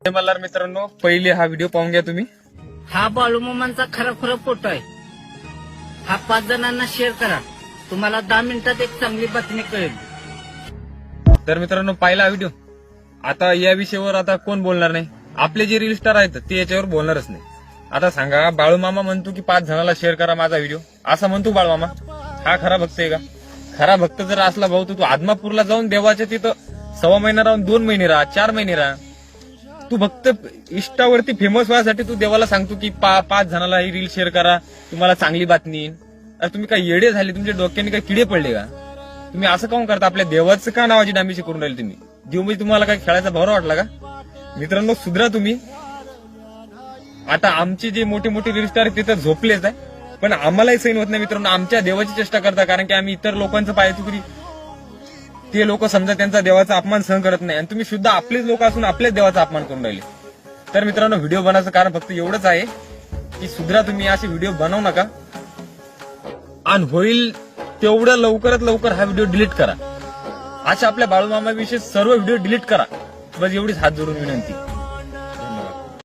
मल्हार मित्रांनो, पहिले हा व्हिडिओ पाहून घ्या तुम्ही. हा बाळूमामांचा खरा फोटो आहे. हा 5 जणांना शेअर करा. तुम्हाला 10 मिनिटात एक चांगली बातमी कळेल. तर मित्रांनो, पाहिला व्हिडिओ. आता या विषयावर आता कोण बोलणार नाही. आपले जे रील स्टार आहेत ते याच्यावर बोलणारच नाही. आता सांगा, बाळूमामा म्हणतो की 5 जणांना शेअर करा माझा व्हिडिओ, असं म्हणतो बाळूमामा. हा खरा भक्त आहे का? खरा भक्त जर असला भाऊ, तर तू आदमापूरला जाऊन देवाच्या तिथं 1.25 महिना राहून 2 महिने राहा, 4 महिने राहा. तू फक्त इंस्टावरती फेमस व्हायसाठी तू देवाला सांगतो की 5 जणांना ही रील शेअर करा, तुम्हाला चांगली बातमी येईल. अरे तुम्ही काय येडे झाले? तुमच्या डोक्याने काय किडे पडले का? तुम्ही असं काऊन करता? आपल्या देवाचं का नावाची डांबीशी करून राहील तुम्ही? देव म्हणजे तुम्हाला काय खेळायचा भर वाटला का? मित्रांनो, सुधरा तुम्ही. आता आमचे जे मोठे मोठे रील स्टार तिथं झोपलेच आहे, पण आम्हालाही सैन होत नाही मित्रांनो. आमच्या देवाची चेष्टा करता, कारण की आम्ही इतर लोकांचं पाहायचो की ते लोक समजा त्यांचा देवाचा अपमान सहन करत नाही, आणि तुम्ही सुद्धा आपलेच लोक असून आपल्याच देवाचा अपमान करून राहिले. तर मित्रांनो, व्हिडिओ बनवायचं कारण फक्त एवढंच आहे की सुधरा तुम्ही. असे व्हिडिओ बनवू नका, आणि होईल तेवढं लवकरात लवकर हा व्हिडिओ डिलीट करा. अशा आपल्या बाळूमामाविषयी सर्व व्हिडिओ डिलीट करा. बस एवढीच हात जोडून विनंती.